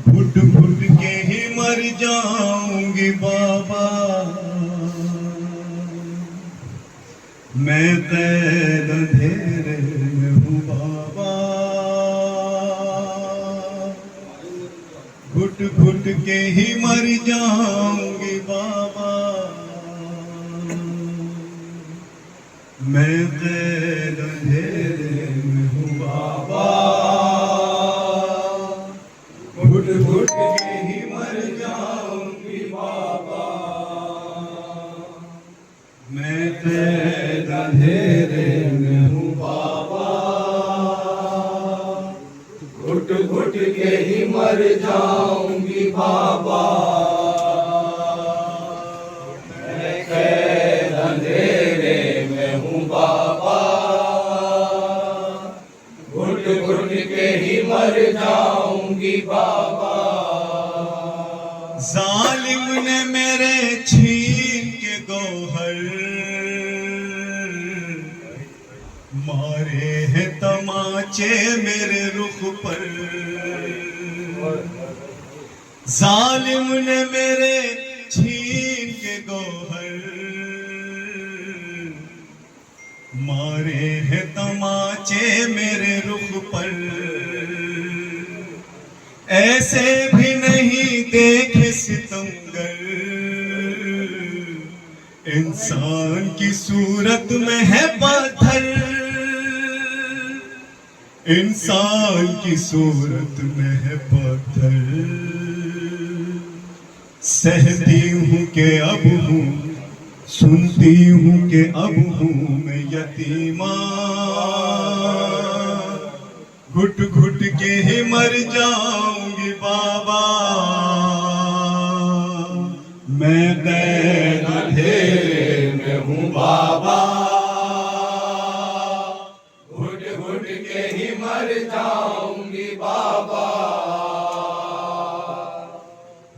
घुट घुट के ही मर जाऊंगी बाबा, मैं कैद अंधेरे में हूँ बाबा। घुट घुट के ही मर जाऊंगी बाबा, मैं कैद अंधेरे में हूँ बाबा। घुट घुट के ही मर जाऊंगी बाबा, मैं कैद अंधेरे में हूँ बाबा। घुट घुट के ही मर जाऊंगी बाबा, मैं कैद अंधेरे में हूँ बाबा। घुट घुट के ही मर जाऊंगी बाबा। जालिम ने मेरे छीन के गौहर मारे हैं तमाचे मेरे रुख पर। जालिम ने मेरे छीन के गौहर मारे हैं तमाचे मेरे रुख पर। ऐसे भी नहीं देखे सितमगर, इंसान की सूरत में है पत्थर। इंसान की सूरत में है पत्थर। सहती हूँ कि अब हूँ, सुनती हूँ कि अब हूँ मैं यतीमा। घुट घुट के ही मर जाऊंगी बाबा, मैं कैद अंधेरे में हूँ बाबा। घुट घुट के ही मर जाऊंगी बाबा,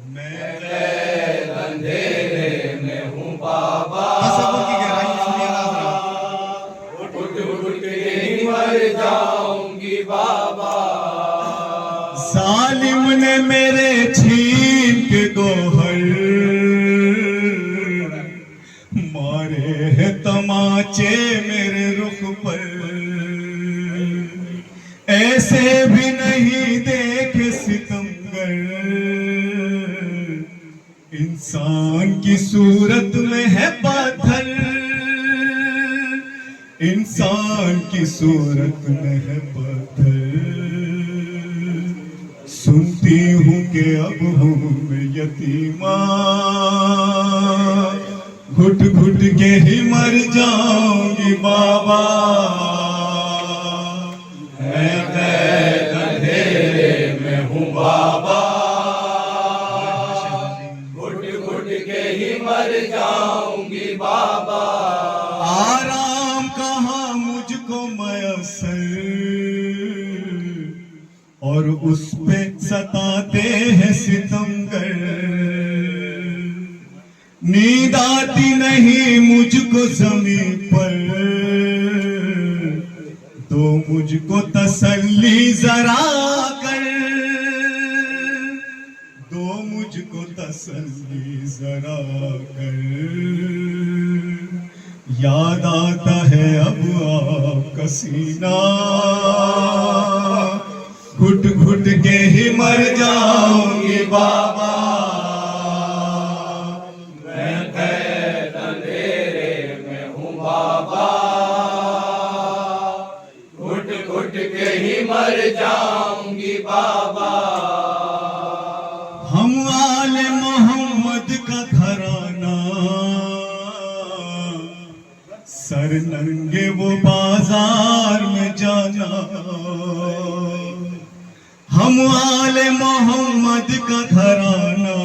मैं कैद अंधेरे में हूँ बाबा। तसव्वुर की गहराई सुनिएगा। घुट घुट के ही मर जाऊंगी बाबा। जालिम ने मेरे छीन के गौहर मारे हैं तमाचे मेरे रुख पर। ऐसे भी नहीं देखे सितमगर, इंसान की सूरत में है पत्थर। इंसान की सूरत में है पत्थर। सुनती हूँ कि अब हूँ मैं यतीमा। घुट घुट के ही मर जाऊंगी बाबा, मैं कैद अंधेरे में हूँ बाबा। घुट घुट के ही मर जाऊंगी बाबा। आराम कहाँ मुझको मयसर, और उस पे सताते हैं सितमगर। नींद आती नहीं मुझको ज़मीन पर, तो मुझको तसल्ली जरा कर। दो मुझको तसल्ली जरा कर। याद आता है अब आपका सीना, घुट घुट के ही मर जाऊंगी बाबा, मैं कैद अंधेरे में हूँ बाबा। घुट घुट के ही मर जाऊंगी बाबा। हम आले मोहम्मद का घराना, सर नंगे वो बाजार में जाना। हम आले मोहम्मद का घराना,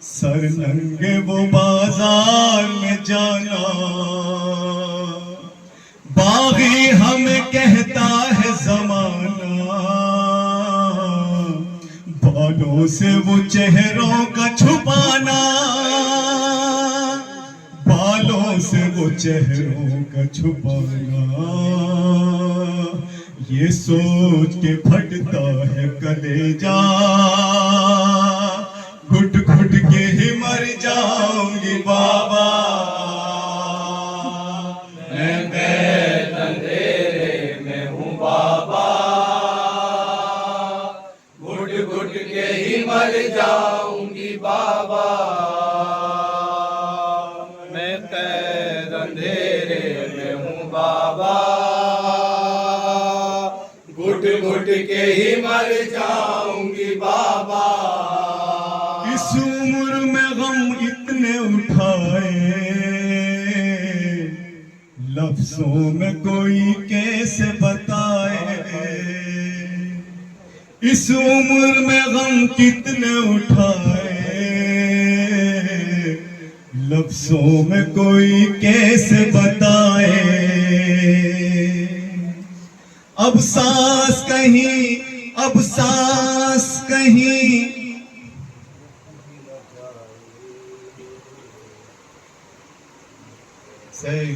सर नंगे वो बाजार में जाना। बागी हमें कहता है जमाना, बालों से वो चेहरों का छुपाना। बालों से वो चेहरों का छुपाना। ये सोच के फटता है कलेजा, घुट घुट के ही मर जाऊंगी बाबा। मैं कैद अंधेरे में हूँ बाबा, घुट घुट के ही मर जाऊंगी बाबा। मैं कैद अंधेरे में हूँ बाबा, घुट घुट के ही मर जाऊंगी बाबा। इस उम्र में गम इतने उठाए, लफ्जों में कोई कैसे बताए। इस उम्र में गम कितने उठाए, लफ्जों में कोई कैसे बताए। अब सांस कहीं, अब सांस कहीं, सही